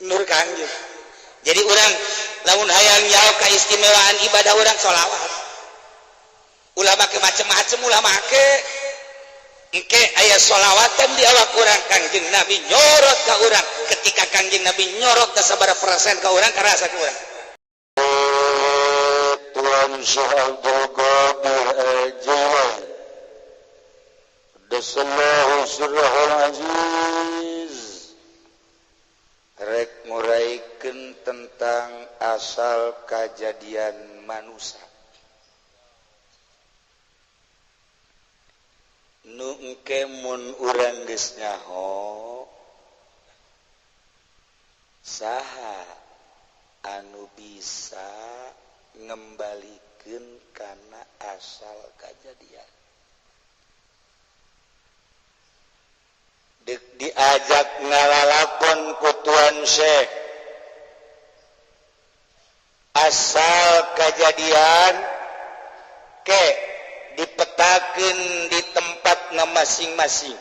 Nur Kangjeng. Jadi orang lamun hayang nyaho keistimewaan ibadah orang sholawat. Ulah make macem-macem ulah make. Engke aya sholawatan di awak urang Kangjeng Nabi nyorot ka urang. Ketika Kangjeng Nabi nyorot ka sabaraha persen ka urang karasa ka urang. Tuan Syekh Abdul Qadir Al-Jilani Dasallahu sirrahul aziz rek nguraikeun tentang asal kejadian manusia nu engke mun urang geus nyaho saha anu bisa ngembalikan karena asal kejadian diajak ngalalakon ku Tuan Syekh asal kejadian ke dipetakeun di tempatna masing-masing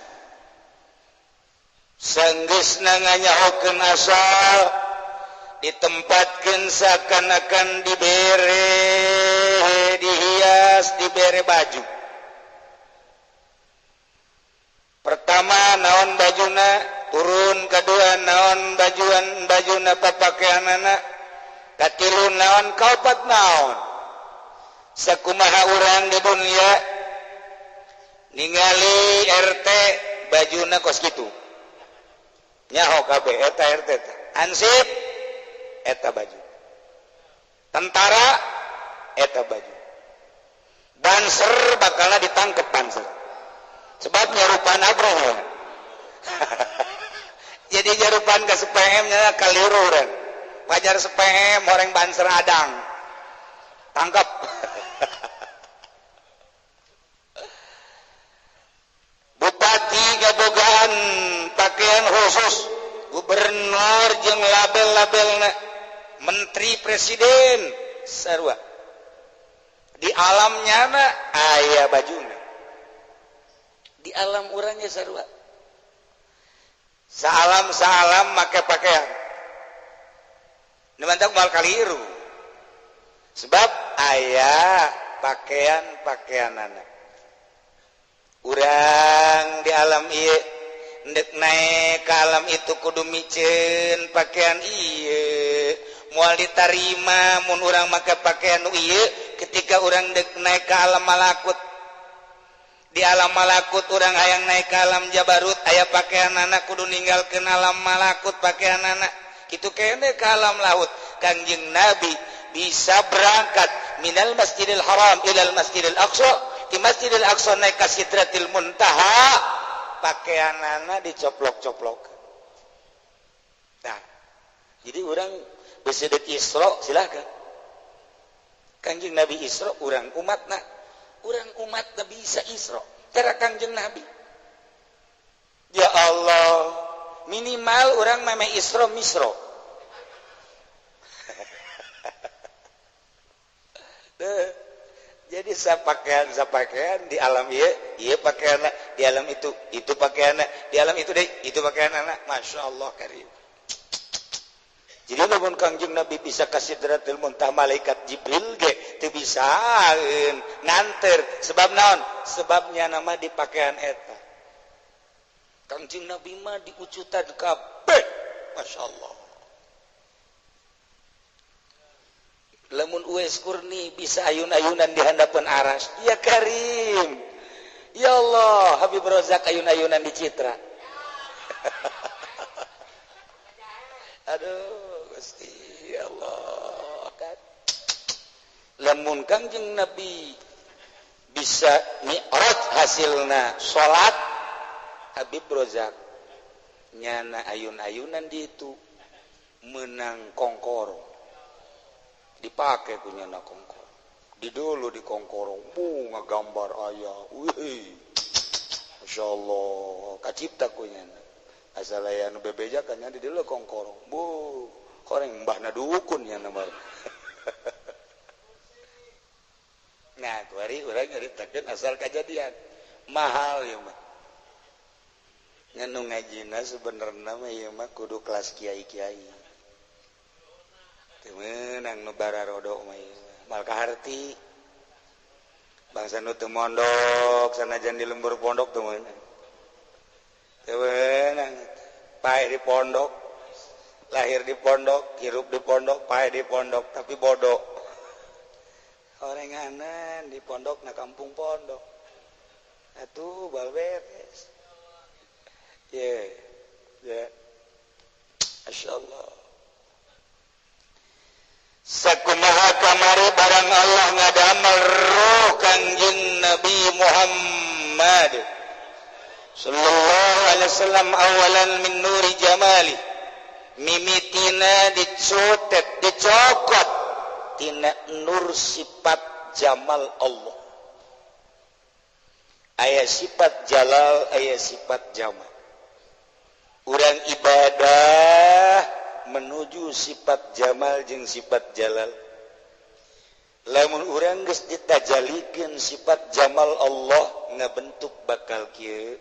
sanggeusna nganyahokeun asal ditempatkan seakan-akan dibere dihias dibere baju pertama naon bajuna turun kedua naon bajuna papakeanana katilu naon kaopat naon sakumaha urang di dunia ningali RT bajuna kos kitu nyaho kabeh eta RT ansip eta baju tentara eta baju banser bakalna ditangkep banser sebab nyarupan abroh jadi nyarupan ke SPM nya kaliururan pajar SPM orang banser adang tangkap bupati gabogaan pakaian khusus gubernur jeung label-labelna menteri presiden sarua di alamnya na aya bajuna di alam urangnya sarua salam make pakaian nu mantak moal kaliru sebab aya pakaian-pakaianana urang di alam ieu ndek naik ke alam itu kudu miceun pakaian ieu moal ditarima mun urang make pakaian ieu ketika urang dek naik ke alam malakut di alam malakut urang hayang naik ke alam jabarut aya pakaian anak kudu ninggalkeun alam malakut pakaian anak kitu kene ke alam laut Kangjeng Nabi bisa berangkat minal masjidil haram ilal masjidil aqsa di masjidil aqsa naik ka sidratil muntaha pakaian anak dicoplok-coplok nah jadi urang besedek Isra silakan Kangjeng Nabi Isra urang umatna bisa Isra cara Kangjeng Nabi ya Allah minimal urang meme Isra misra jadi sapakaian di alam ieu pakaian di alam itu pakaian di alam itu deh itu pakaian anak Masya Allah karim. Jadi lamun Kangjeng Nabi bisa ka Sidratul Muntaha malaikat Jibril ge teu bisaeun nganter sebab naon? Sebabnya nama di pakaian eta. Kangjeng Nabi mah diucutan kabeh. Masyaallah. Lamun Uwais Kurni bisa ayun-ayunan di handapan aras. Ya Karim. Ya Allah, Habib Rozak ayun-ayunan di Citra. Aduh, Gusti Allah kan. Lamun Kangjeng Nabi bisa mi'raj hasilna salat Habib Rozak nyana ayun-ayunan di itu menang kongkorong dipakai punya na kongkorong di dulu di kongkorong ngagambar ayah wih Masya Allah kacipta kunya asal aya nu bebejakannya di dulu kongkorong koreng mbahna dukun ya nomor nah kuari urang nyaritakeun asal kejadian mahal ya mah nganu ngajina sebenarnya mah kudu kelas kiai-kiai. Teu meunang nu bararodok mah mal kaharti. Bangsa nu teu mondok sanajan di lembur pondok teu meunang. Teu meunang pae di pondok, lahir di pondok, hirup di pondok, pae di pondok tapi bodoh. Orenganan di pondok na kampung pondok. Atuh bal beres. Ya, Masyaallah. Sakumaha kamari barang Allah ngadamel roh Kangjeng Nabi Muhammad sallallahu alaihi wasallam awalan min nuri jamali mimitina dicokot tina nur sifat jamal Allah. Aya sifat jalal, aya sifat jamal. Urang ibadah menuju sifat jamal jeung sifat jalal. Lamun urang geus ditajalikeun sifat jamal Allah ngabentuk bakal kieu.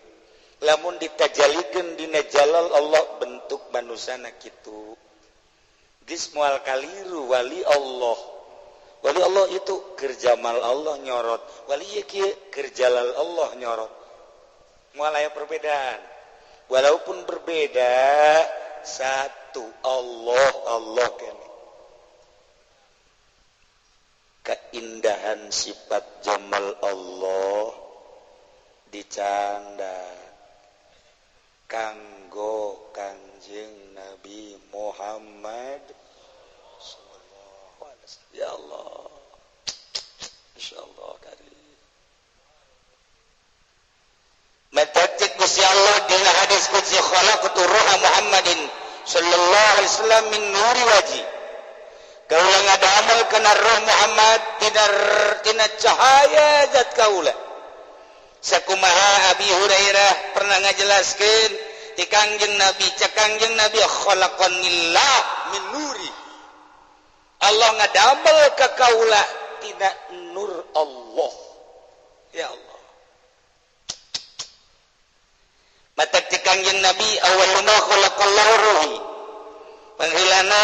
Lamun ditajalikeun dina jalal Allah bentuk manusana kitu. Geus moal kaliru wali Allah. Wali Allah itu keur jamal Allah nyorot. Wali ieu kieu keur jalal Allah nyorot. Moal aya perbedaan. Walaupun berbeda, satu Allah kan. Keindahan sifat jamal Allah dicanda kanggo Kangjeng Nabi Muhammad sallallahu alaihi wasallam. Ya Allah, insyaallah karim. Matatik Gusti Allah dina hadis qudsi khalaqtu ruha Muhammadin sallallahu alaihi wasallam min nuri waji. Kaula ngadamel kana roh Muhammad tina cahaya zat kaula. Sakumaha Abi Hurairah pernah ngajelaskeun ti Kangjeng Nabi, cak Kangjeng Nabi khalaqanillah min nuri. Allah ngadamel ka kaula tina nur Allah. Ya Allah. Matak ti Kangjeng Nabi awaluna khalaqallahu ruhi. Panghilana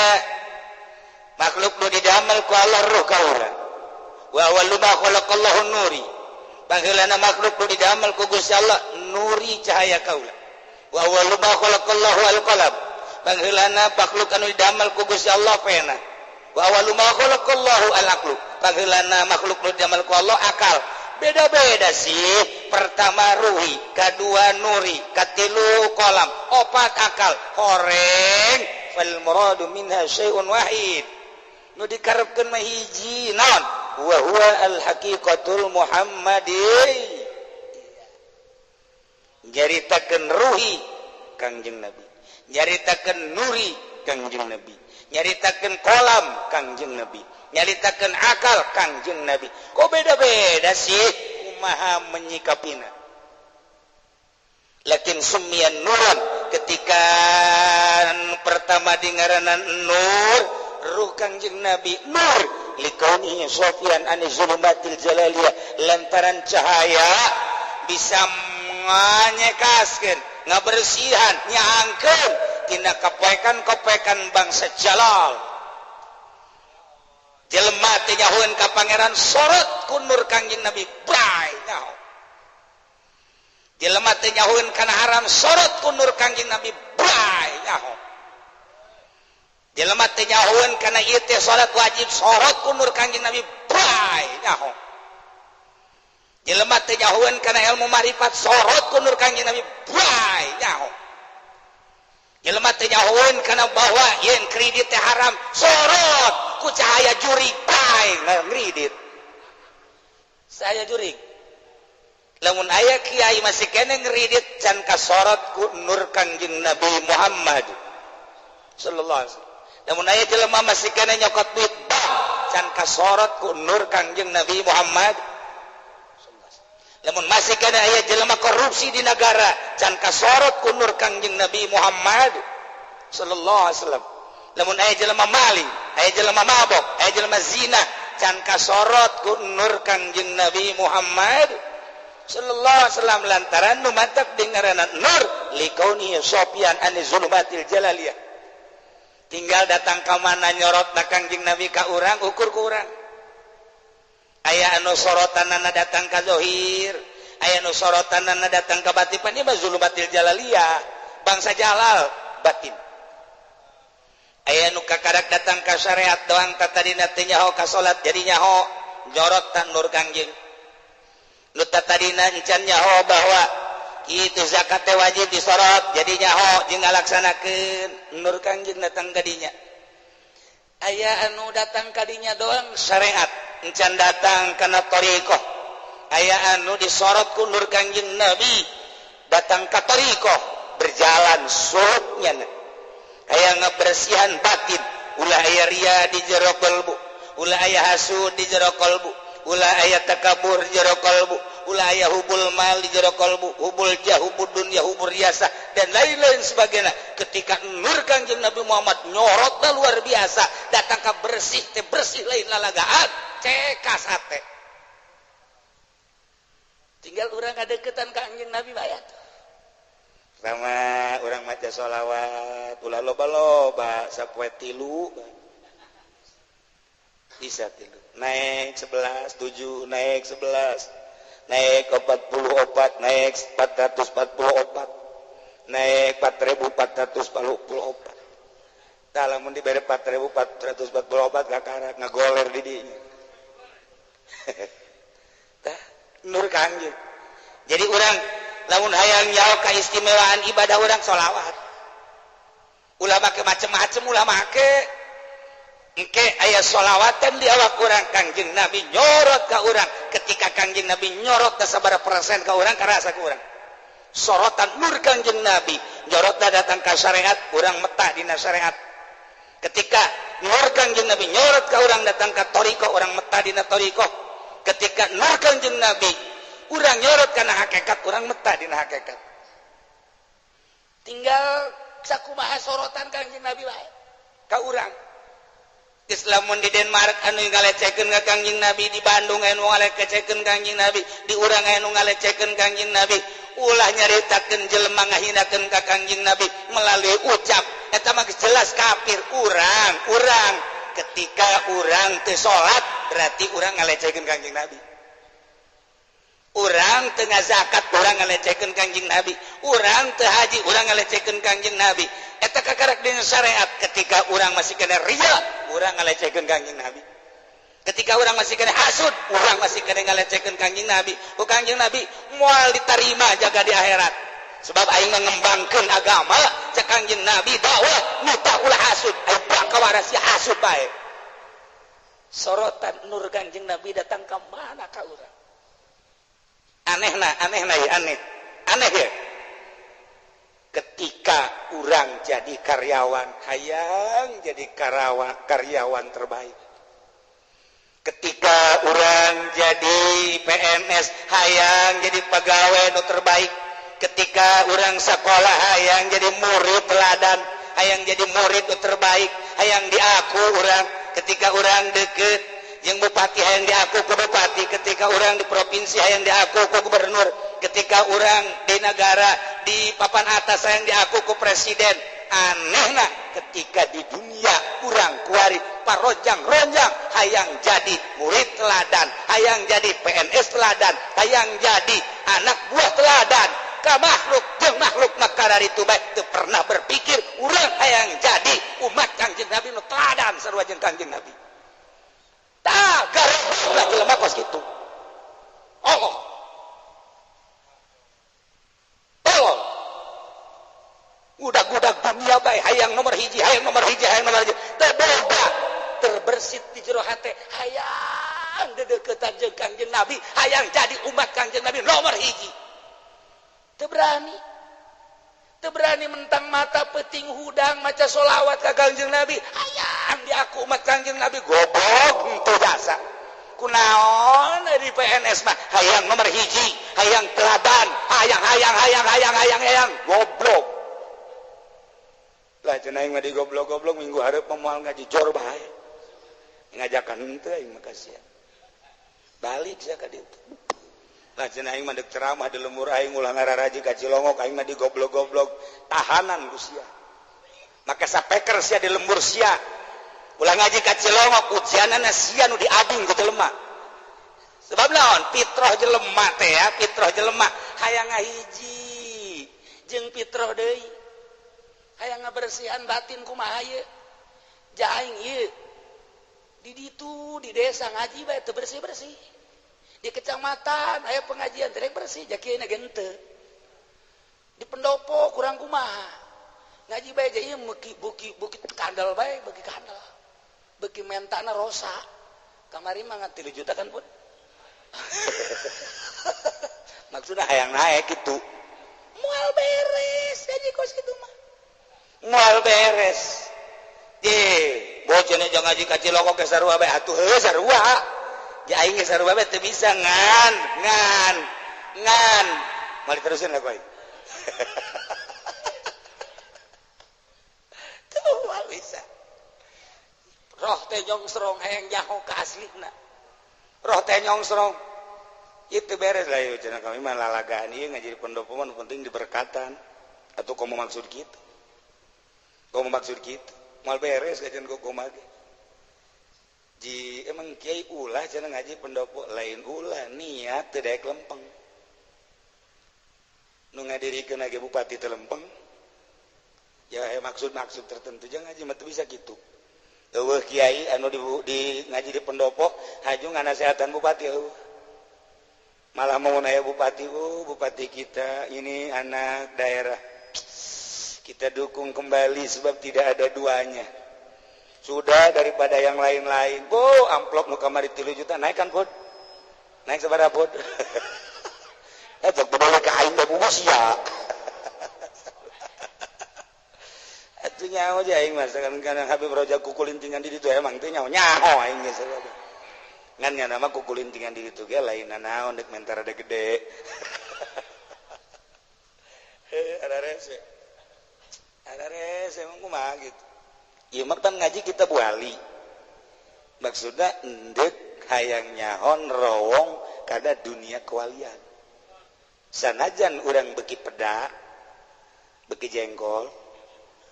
makhluk nu didamel ku Allah ruh kaula. Wa awaluna khalaqallahu nuri. Panghilana makhluk nu didamel ku Gusti Allah nuri cahaya kaula. Wa awaluna khalaqallahu al-qalam. Panghilana makhluk anu didamel ku Gusti Allah pena. Wa awaluna khalaqallahu al-aqlu. Panghilana makhluk nu didamel ku Allah akal. Beda-beda sih. Pertama ruhi, kedua nuri, katilu kolam, opat akal, horeng fal muradu minha syai'un wahid. Nu dikarepkeun mah hiji naon? Wa huwa al haqiqatul muhammadiyah. Nyaritakeun ruhi Kangjeng Nabi, nyaritakeun nuri Kangjeng Nabi, nyaritakeun kolam Kangjeng Nabi, nyaritakeun akal Kangjeng Nabi. Kok beda-beda sih kumaha menyikapina? Lakin summian nuran ketika pertama dingaranan nur ruh Kangjeng Nabi nur likaunihi sofian an zulumatil jalaliyah lantaran cahaya bisa nganyekaskeun ngabersihan nyaangkeun tina kapekan-kapekan bangsa jalal. Jelema teh nyahoeun ka pangeran sorot ku nur Kangjeng Nabi brai nyaho. Jelema teh nyahoeun kana haram sorot ku nur Kangjeng Nabi brai nyaho. Jelema teh nyahoeun kana ieu teh salat wajib sorot ku nur Kangjeng Nabi brai nyaho. Jelema teh nyahoeun kana ilmu marifat sorot ku nur Kangjeng Nabi brai nyaho. Jelema teh nyahoeun kana bahwa yen kredit teh haram sorot ku cahaya jurig bae ngridit. Saya jurig. Lamun aya kiai masih kene ngridit can kasorot ku nur Kangjeng Nabi Muhammad sallallahu alaihi wasallam. Lamun aya jelema masih kene nyokot duit bank can kasorot ku nur Kangjeng Nabi Muhammad sallallahu alaihi wasallam. Lamun masih kene aya jelema korupsi di negara can kasorot ku nur Kangjeng Nabi Muhammad sallallahu alaihi wasallam. Lamun aya jelema maling, aya jelema mabok, aya jelema zina, can kasorot ku nur Kangjeng Nabi Muhammad sallallahu alaihi wasallam lantaran nu mantap dingaranan nur likauni sofyan an zulumatil jalaliyah tinggal datang ka mana nyorot na Kangjeng Nabi ka urang ukur ku urang aya anu sorotanana datang ka zahir aya anu sorotanana datang ka batin ieu mah zulumatil jalaliyah bangsa jalal batin aya nu kakarak datang ka syariat doang tatadina teh nyaho ka salat jadi nyaho nyorot tan nur Kangjeng nu tatadina encan nyaho bahwa itu zakat teh wajib disorot jadi nyaho jeung ngalaksanakeun nur Kangjeng datang ka dinya aya anu datang ka dinya doang syariat encan datang kana thariqah aya anu disorot ku nur Kangjeng Nabi datang ka thariqah berjalan surutnya aya ngabersihan batin ulah aya ria di jero qalbu ulah aya hasud di jero qalbu ulah aya takabur di jero qalbu ulah aya hubul mal di jero qalbu hubul jah hubul dunya hubul riasa dan lain-lain sebagainya ketika nur Kangjeng Nabi Muhammad nyorotna luar biasa datang ka bersih teh bersih lain lalagaan cekas hate tinggal urang kadeukeutan ka Kangjeng Nabi bayat sama orang maca sholawat ulah loba-loba sapoe 3 bisa 3 naik 11 7 naik 11 naik 44 naik 444 naik 4444 tah lamun dibere 4444 kakarak ngagoler di dinya tah nur Kangjeng jadi urang lamun hayang nyaho kaistimewaan ibadah urang sholawat ulah make macem-macem ulah make engke aya sholawatan di awak urang Kangjeng Nabi nyorot ka urang ketika Kangjeng Nabi nyorot teh sabaraha persen ka urang karasa ka urang sorotan nur Kangjeng Nabi nyorotna datang ka syariat urang metah dina syariat ketika nur Kangjeng Nabi nyorot ka urang datang ka thariqah urang metah dina thariqah ketika nur Kangjeng Nabi urang nyorot kana hakikat urang metah dina hakikat tinggal sakumaha sorotan Kangjeng Nabi wae ka urang Islamun di Denmark anu ngalecehkeun ka Kangjeng Nabi di Bandung anu ngalecehkeun Kangjeng Nabi di urang anu ngalecehkeun Kangjeng Nabi ulah nyaritakeun jelema ngahinakeun ka Kangjeng Nabi melalui ucap eta mah jelas kafir urang ketika urang teu salat berarti urang ngalecehkeun Kangjeng Nabi urang teu ngazakat urang ngalecehkeun Kangjeng Nabi urang teu haji urang ngalecehkeun Kangjeng Nabi eta kakarak dina syariat ketika urang masih kena ria urang ngalecehkeun Kangjeng Nabi ketika urang masih kena hasud urang masih kena ngalecehkeun Kangjeng Nabi ku Kangjeng Nabi moal ditarima jaga di akhirat sebab aing ngembangkeun agama cek Kangjeng Nabi dakwah nu tah ulah hasud aing kawarasi hasud bae sorotan nur Kangjeng Nabi datang ka mana ka urang aneh ya ketika urang jadi karyawan hayang jadi karyawan terbaik ketika urang jadi PNS hayang jadi pegawai nu terbaik ketika urang sekolah hayang jadi murid teladan hayang jadi murid nu terbaik hayang diaku urang ketika urang deket yang bupati hayang diaku ke bupati ketika orang di provinsi hayang diaku ke gubernur ketika orang di negara di papan atas hayang diaku ke presiden anehna ketika di dunia orang kuari parojang-ronjang hayang jadi murid teladan hayang jadi PNS teladan hayang jadi anak buah teladan ka makhluk jeung makhluk makara itu baik teu pernah berpikir urang hayang jadi umat Kangjeng Nabi nu teladan sarua jeung Kangjeng Nabi tah gara-gara jelema kos kitu Allah udah dunia bae hayang nomor hiji teu boga terbersit di jero hate hayang dedeuketan jeung Kangjeng Nabi hayang jadi umat Kangjeng Nabi nomor hiji teu berani mentang mata peting hudang maca sholawat ka Kangjeng Nabi hayang diaku umat Kangjeng Nabi goblok henteu jasa kunaon di PNS mah hayang nomor hiji hayang teladan hayang goblok lah cenah aing mah di goblok minggu hareup moal ngaji jor bae ngajakan henteu aing mah kasihan balik sia ka ditu cenah aing mah deuk ceramah di lembur aing ulah ngararaji ka Cilongok aing mah digoblok-goblok tahanan ku sia maka sapeker sia di lembur sia ulah ngaji ka Cilongok ujianana sia nu diading ku jelema sebab naon fitrah jelema teh ya fitrah jelema hayang ngahiji jeung fitrah deui hayang ngabersihan batin kumaha ye ja aing ieu di ditu di desa ngaji bae teu bersih-bersih di kecamatan aya pengajian teh bersih jakieuna ge henteu di pendopo kurang kumaha ngaji bae jadi bukit kandel bae bagi kandel bagi mentana rosa kamari mah ngan 3 juta kan pun maksudnya hayang naik gitu moal beres jadi kos kitu mah moal beres bocahnya jangan ngaji ka Cilongok ke sarua bae atuh heuh sarua ya aing ge sarua bae teu bisa ngan mali terusin lah koy tuh mal bisa roh teh nyongsrong hayang nyaho ka aslina roh teh nyongsrong itu beres lah yeuh cenah kami mah lalagaan ieu ngaji di pendopo mah penting diberkatan atuh komo maksud kitu mal beres gajian kumaha ge ji emang kiai ulah cenah ngaji pendopo lain ulah niat teu daek lempeng nu ngadirikeun ge bupati teu lempeng ya maksud tertentu jangan ngaji mah teu bisa kitu eueuh kiai anu di ngaji di pendopo haju nganasehatan bupati eueuh malah mau naya bupati bupati kita ini anak daerah kita dukung kembali sebab tidak ada duanya sudah daripada yang lain-lain amplop nu kamari 3 juta naik kan pod naik sabaraha pod eta bedole ka aing mah bungkus ya atuh nyaho je aing mah sakan kana Habib Roja kukulintingan di ditu emang teh nyaho aing ge sabaraha ngan nya nama kukulintingan di ditu ge lain naon dek mentar ada gede ada rese emang kumaha gitu ieu mah pan ngaji kita buali maksudna endek hayang nyahon rawong kada dunia kewalian sanajan urang beki peda beki jengkol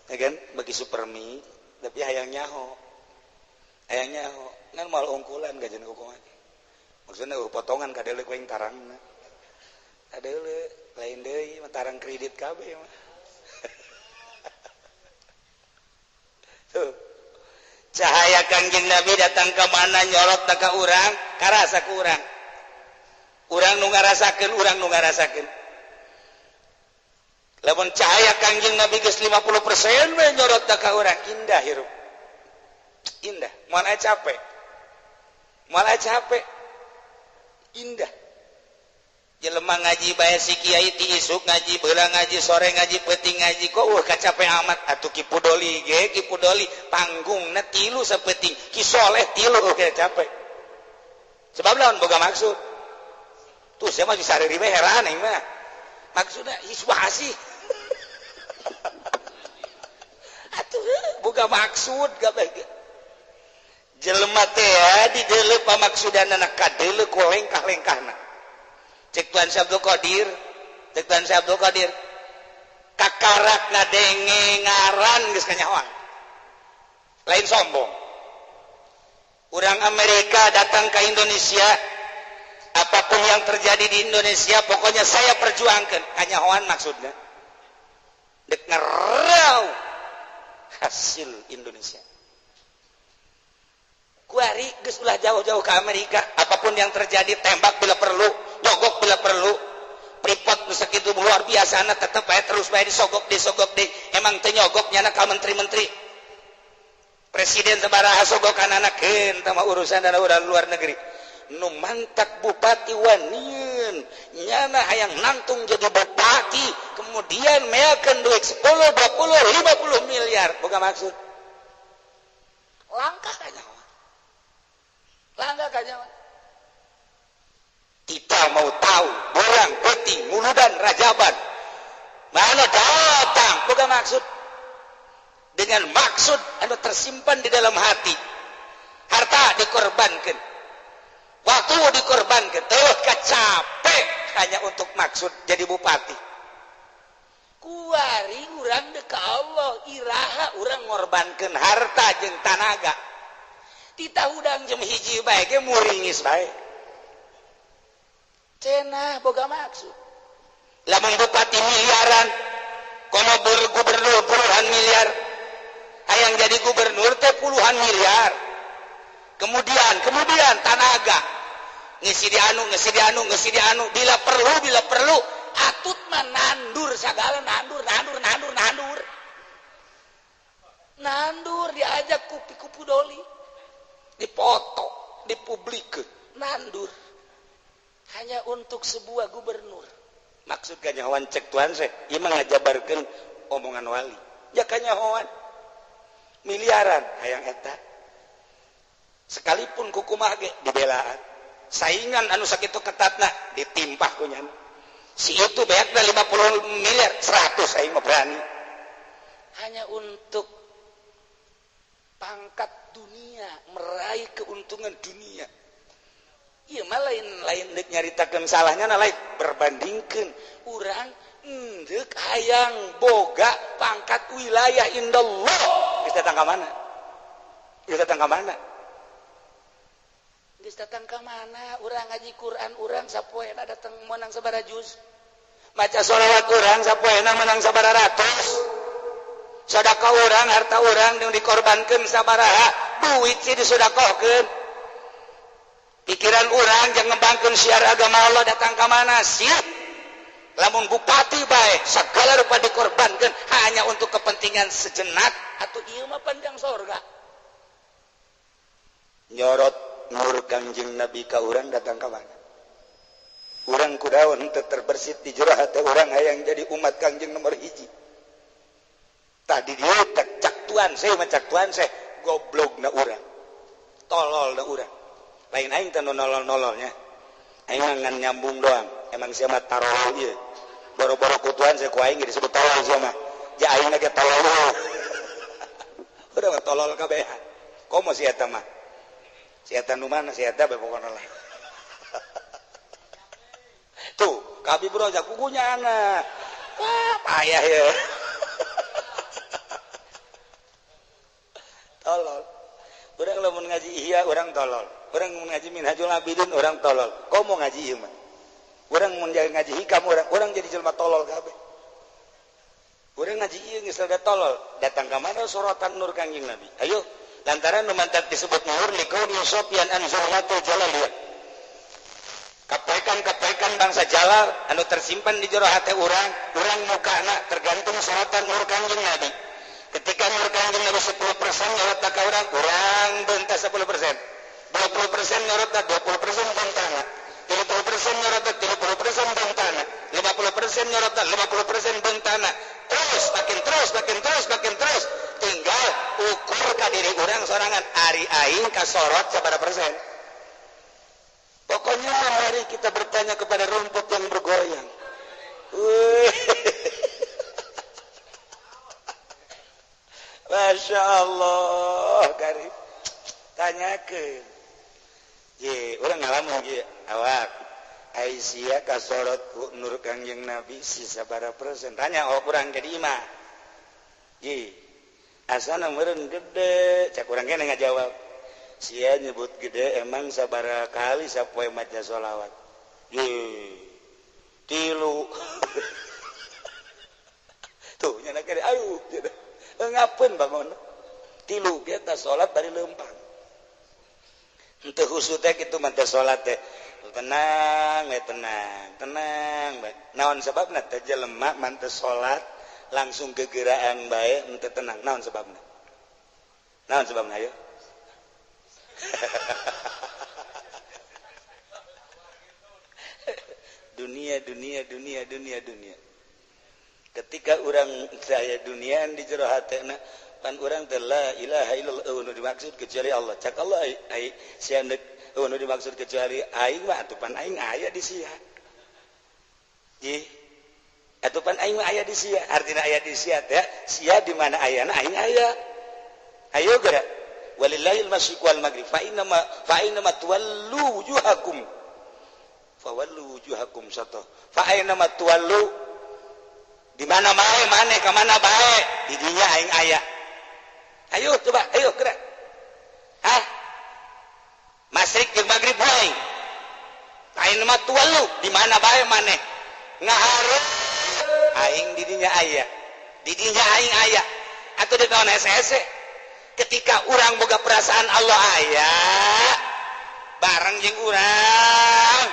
ya kan beki supermi tapi hayang nyaho ngan mal ungkulan gajeun kumaha maksudna potongan kadeuleu ku aing tarangna kadeuleu lain deui mah tarang kredit kabeh mah cahaya Kangjeng Nabi datang ke mana nyorot ka urang karasa ku urang nu ngarasakeun urang nu ngarasakeun lamun cahaya Kangjeng Nabi geus 50% we nyorot ka urang indah hirup indah moal capek indah jelema ngaji bae si kiai ti isuk ngaji beula ngaji sore ngaji peuting ngaji kok kacape amat atuh Ki Pudoli panggungna 3 sapeuting Ki Soleh 3 oke capek sebab lawan boga maksud tuh saya mah bisa sariri we heran aing mah maksudna iswasi atuh boga maksud gabeh jelema teh di deuleu pamaksudana kadeuleu ku lengkah-lengkahna cek Tuan Syabdul Qadir kakarak ngadenge ngaran geus kanyawang lain sombong urang Amerika datang ke Indonesia apapun yang terjadi di Indonesia pokoknya saya perjuangkan kanyahoan maksudnya dek ngerau hasil Indonesia kuari geus ulah jauh-jauh ke Amerika apapun yang terjadi tembak bila perlu nyogok bila perlu Freeport nu sakitu luar biasa tetep bae terus bae disogok deh emang teh nyogoknya ka menteri-menteri presiden sabaraha sogokan anakeun tah urusan dana urang luar negeri nu mantak bupati wanieun nyana hayang nangtung jadi bupati kemudian meakeun duit 10 20 50 miliar boga maksud langkah kanyawan kita mau tahu borang penting muludan rajaban mana datang boga maksud dengan maksud anu tersimpan di dalam hati harta dikorbankan waktu dikorbankan teuh kacape hanya untuk maksud jadi bupati kuari urang deka Allah iraha urang ngorbankeun harta jeung tanaga tita udang jem hiji bae ge muringis bae cenah boga maksud lamun bupati miliaran kono gubernur puluhan miliar hayang jadi gubernur teh puluhan miliar kemudian tanaga ngisi di anu bila perlu atut mah nandur sagala nandur diajak kupu doli dipoto dipublik nandur hanya untuk sebuah gubernur maksud kanyahoan cek tuan saya ieu mah ngajabarkeun omongan wali ya kanyahoan miliaran hayang eta sekalipun kukumaha ge dibelaan saingan anu sakitu ketatna ditimpah ku nyan si itu beakna 50 miliar 100 aing mah berani hanya untuk pangkat dunia meraih keuntungan dunia iya mah lain dek nyaritakeun salahnya lain berbandingkeun urang deuk hayang boga pangkat wilayah indallah geus datang ka mana geus datang ka mana urang ngaji Quran urang sapoena datang menang sabaraha juz maca sholawat urang sapoena menang sabaraha ratus sedekah urang harta urang yang dikorbankeun sabaraha duit sih disedekahkeun pikiran urang jangan ngembangkeun syiar agama Allah datang ka mana sih lamun bupati bae segala rupa dikorbankeun hanya untuk kepentingan sejenak atuh ieu mah panjang sorga nyorot nur Kangjeng Nabi ka urang datang ka mana urang kudaon teu terbersit di jero hate urang hayang jadi umat Kangjeng nomor hiji tadi dia cak tuan saya goblokna urang tololna urang lain aing teh nolol-nololnya aing ngan nyambung doang emang sia mah tarol ieu boro-boro ku tuan saya ku aing disebut tolol sia mah ja aing ge tolol udah mah tolol kabehan komo sia eta mah sia eta nu mana sia eta bae pokona lah tuh kabi bro jak kukunya ana wah payah ya tolol urang lamun ngaji ihya urang tolol urang mun ngaji minhajul abidin urang tolol komo ngaji ieu mah urang mun ngaji hikam urang jadi jelema tolol kabeh urang ngaji ieu geus rada tolol datang ka mana sorotan nur Kangjeng Nabi ayo lantaran nu mantap disebut nur likauni sofyan an zurratul jalaliyah kapaikan bangsa jalal anu tersimpan di jero hate urang mukana tergantung sorotan nur Kangjeng Nabi ketika nur Kangjeng Nabi 10% nyorot ka urang beunta 10% 20% nyorot 20% beunta 30% nyorot 30% beunta 50% nyorot 50% beunta terus tinggal ukur ka diri urang sorangan ari aing kasorot sabaraha persen pokoknya mari kita bertanya kepada rumput yang bergoyang Masya Allah karib tanyakeun ye urang ngalamun ge awak Aisyah kasorot ku nur Kangjeng Nabi si sabaraha persen tanya urang jadi imah ye asana meureun gede cak urang kene ngajawab sia nyebut gede emang sabaraha kali sapoe maca sholawat ye 3 tuh nyana kene aduh ngapeun bangun 3 kita salat bari leumpang henteu khusus teh kitu mah teh salat teh tenang bae naon sababna teh jelema man teu salat langsung kegeraan bae henteu tenang naon sababna ayo dunia ketika urang saya duniaan di jero hatena pan urang teh la ilaha illallah nu dimaksud kecuali Allah cak Allah ai sia nu dimaksud kecuali aing mah atuh pan aing aya di sia ji atuh pan aing mah aya di sia artina aya di sia teh sia di mana ayana aing aya ayo geura walillahil masyriq wal maghrib fa inna ma tuwallu wujuhakum fawallu wujuhakum syatah fa aina ma tuwallu di mana bae maneh ka mana bae di dinya aing aya. Ayo coba ayo gerak. Masyrik jeung magrib wae. Aina ma tuwallu di mana bae maneh ngaharep aing di dinya aya. Di dinya aing aya. Atuh di kawan hese-hese ketika urang boga perasaan Allah aya bareng jeung urang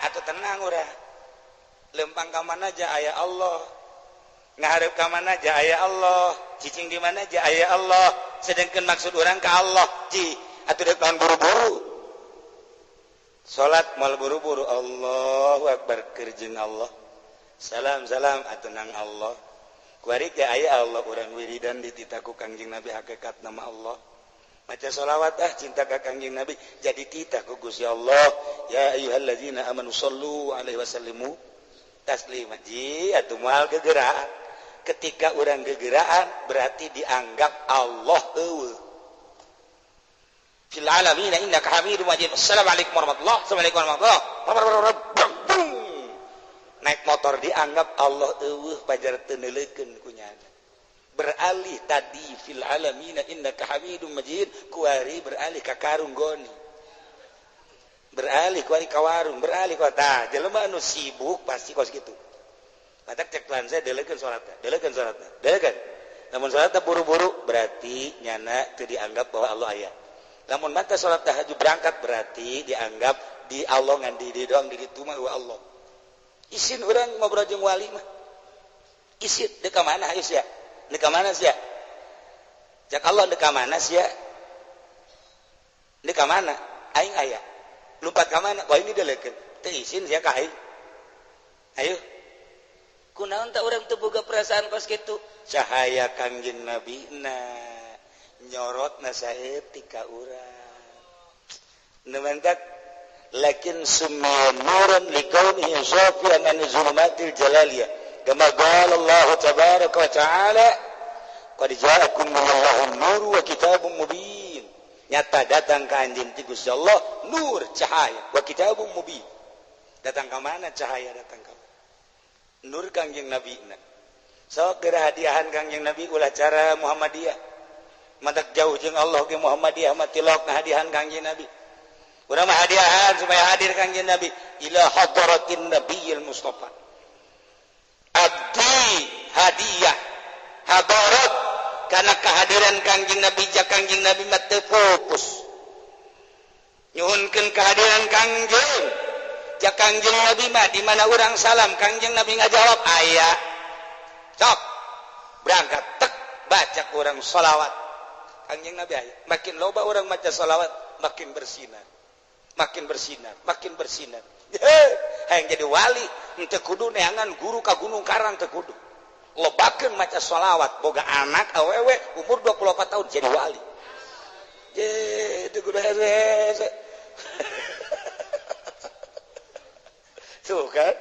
atuh tenang urang lempang ka mana aja aya Allah ngaharep ka mana aja aya Allah cicing di mana aja aya Allah sedengkeun maksud urang ka Allah ci atuh deuk kawan buru-buru salat moal buru-buru Allahu akbar keur jeung Allah salam atuh nang Allah kuari teh aya Allah urang wiridan dititaku Kangjeng Nabi hakikat nama Allah maca sholawat cinta ka Kangjeng Nabi jadi titah ku Gusti Allah ya ayyuhallazina amanu shallu alaihi wasallimu taslima ji atuh moal gegeraan ketika urang gegeraan berarti dianggap Allah eueuh fil alamin innaka hamidum majid assalamualaikum warahmatullahi wabarakatuh naik motor dianggap Allah eueuh pajar teu neuleukeun ku nyana beralih tadi fil alamin innaka hamidum majid kuari beralih ka karung goni beralih kuari ka warung beralih ka tah jelema anu sibuk pasti kos kitu matak cek tuan saya deuleukeun salatna deuleukeun lamun salatna buru-buru berarti nyana teu dianggap bahwa Allah aya lamun mata salat tahajud berangkat berarti dianggap di Allah ngan di doang di ditu mah Allah isin urang ngobrol jeung wali mah isin deuk ka mana hayu sia deuk ka mana sia cak Allah deuk ka mana sia deuk ka mana aing aya lumpat ka mana wah ini deuleukeun teu isin sia ka ayo kunaon ta urang teu boga perasaan kos kitu cahaya Kangjeng Nabi nyorotna saeutik ka urang nementak lakin summa nuran likaunihi safian an zulumatil jalaliyah kama qala Allah tabaraka wa taala qad ja'akum minallahun nur wa kitabun mubin nyata datang ka anjeun ti Gusti Allah nur cahaya wa kitabun mubin datang ka mana cahaya datang ka nur Kangjeng Nabi sok geura hadiahan Kangjeng Nabi ulah cara Muhammadiyah matak jauh jeung Allah ge Muhammadiyah mah tilok hadiahan Kangjeng Nabi urang mah hadiahan supaya hadir Kangjeng Nabi ila hadratin nabiyil mustafa abdi hadiah hadarat kana kehadiran Kangjeng Nabi ja Kangjeng Nabi mah teu fokus nyuhunkeun kehadiran Kangjeng ja Kangjeng Nabi mah di mana urang salam Kangjeng Nabi ngajawab aya sok berangkat tek baca urang sholawat Kangjeng Nabi aya makin loba urang maca sholawat makin bersinar hayang jadi wali teu kudu neangan guru ka Gunung Karang teu kudu lobakeun maca sholawat boga anak awewe umur 24 tahun jadi wali teu kudu hese tuh kan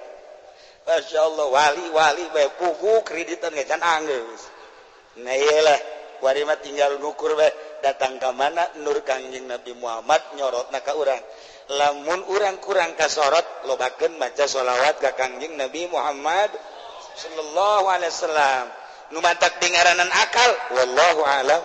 Masya Allah wali bae pugu kreditan ngecan anggeus nah iyalah wari mah tinggal ngukur bae datang ka mana nur Kangjeng Nabi Muhammad nyorotna ka urang lamun urang kurang kasorot lobakeun maca sholawat ka Kangjeng Nabi Muhammad sallallahu alaihi wasallam nu mantak dingaranan akal wallahu alam